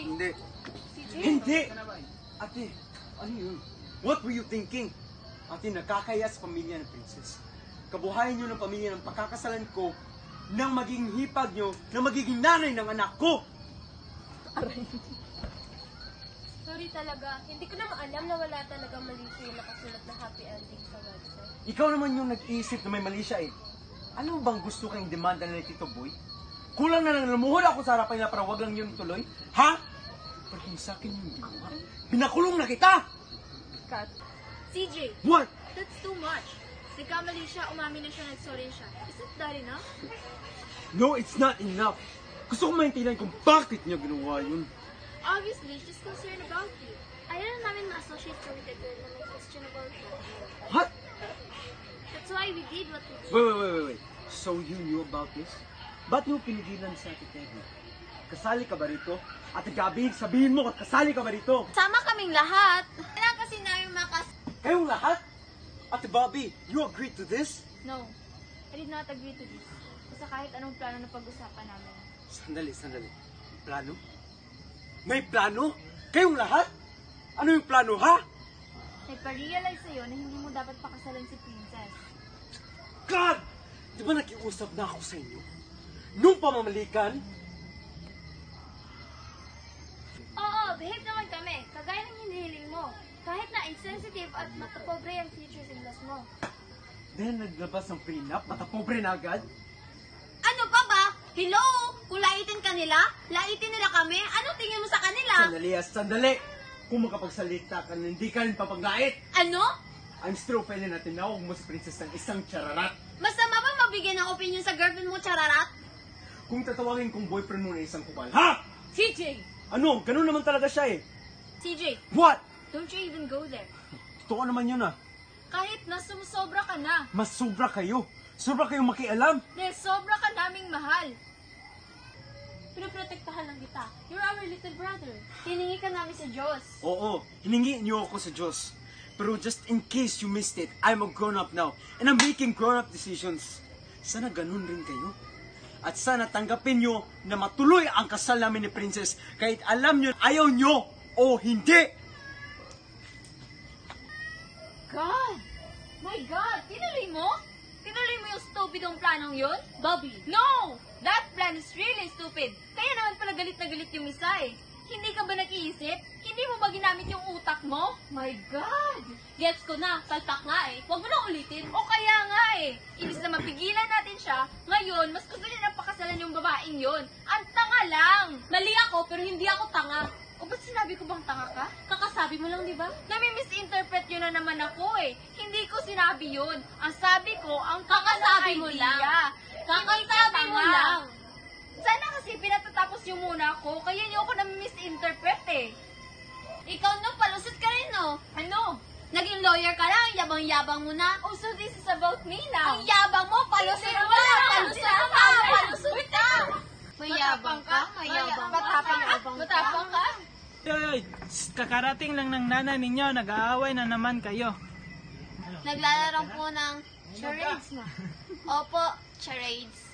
Hindi. CJ? Hindi! Ate, ano yun? What were you thinking? Ate, nakakaya sa pamilya ng princess. Kabuhayan nyo ng pamilya ng pagkakasalan ko nang magiging hipag nyo na magiging nanay ng anak ko! Sorry talaga. Hindi ko naman alam na wala talagang mali yung nakasulat na happy ending sa website. Ikaw naman yung nag-iisip na may mali siya eh. Ano bang gusto kayong demanda na Tito Boy? Kulang na lang lumuhod ako sa harapan niya para wag lang yun tuloy? Ha? Pero kung sa akin yung ginawa, pinakulong na kita! Cut. CJ, What? that's too much. Nagkamali siya, umamin na siya, nagsorry siya. Isn't that enough? No, it's not enough. Gusto ko maintindihan kung bakit niya ginawa yun. Obviously, she's concerned about you. Ayaw na namin ma-associate ka with a girl na may question about you. What? That's why we did what we did. Wait. So you knew about this? Ba't niyo pinigilan sa Ate Teddy? Kasali ka ba rito? Ate Gabi, sabihin mo at kasali ka ba rito? Sama kaming lahat. Kailangan kasi namin Kayong lahat? Ate Bobby, you agreed to this? No, I did not agree to this. Basta kahit anong plano na pag-usapan namin. Sandali. Plano? May plano? Kayong lahat? Ano yung plano, ha? Nagpa-realize sa'yo na hindi mo dapat pakasalan si Princess. God! Di ba nakiusap na ako sa inyo? Nung pamamalikan? Oo, behave naman kami. Kagaya ng hinihiling mo. Kahit na insensitive at matapobre ang features in laws mo. Then naglabas ng prenup, matapobre na agad? Ano pa ba? Hello? Kung laitin ka nila, laitin nila kami. Ano tingin mo sa kanila? Sandali! Kung makapagsalita ka na hindi ka rin papaglait, Ano? I'm still pwede na tinawag mo si Princess ng isang chararat. Masama ba magbigay ng opinion sa girlfriend mo, chararat? Kung tatawagin kong boyfriend mo na isang kupal, ha? CJ! Ano? Ganun naman talaga siya eh. CJ, What? don't you even go there. Totoo naman yun ah. Kahit na sumusobra ka na. Mas sobra kayo. Sobra kayong makialam. Dahil sobra ka naming mahal. Pinoprotektahan lang kita. You're our little brother. Hiningi ka namin sa Diyos. Oo, hiningi niyo ako sa Diyos. Pero just in case you missed it, I'm a grown-up now. And I'm making grown-up decisions. Sana ganun rin kayo. At sana tanggapin nyo na matuloy ang kasal namin ni Princess kahit alam nyo ayaw nyo o hindi. God! My God! Tinuloy mo? Tinuloy mo yung stupidong planong yun? Bobby! No! That plan is really stupid. Kaya naman pala galit na galit yung isa eh. Hindi ka ba nag-iisip? Hindi mo ba ginamit yung utak mo? My God! Gets ko na, saltak nga eh. Huwag mo na ulitin. O kaya nga eh. Ibig na mapigilan natin siya, ngayon, mas gusto niya nang pakasalan yung babaeng yun. Ang tanga lang! Mali ako, pero hindi ako tanga. O ba't sinabi ko bang tanga ka? Kakasabi mo lang, di ba? Nami-misinterpret yun na naman ako eh. Hindi ko sinabi yun. Ang sabi ko, ang kakasabi mo lang. Kakasabi mo lang. Sana kasi pinatatapos yung muna ako, kaya niyo ako nami-misinterpret eh. Ikaw no, palusot ka rin no. Ano? Naging lawyer ka lang, yabang-yabang mo na. Oh, so this is about me now. Ang yabang mo, palusot ka! Palusot ka! Palusot ka! Mayabang ka? Mayabang ka? Matapang ka? Yoy, kakarating lang ng nanay ninyo, nag-aaway na naman kayo. Naglalaro po ng charades na. Opo, charades.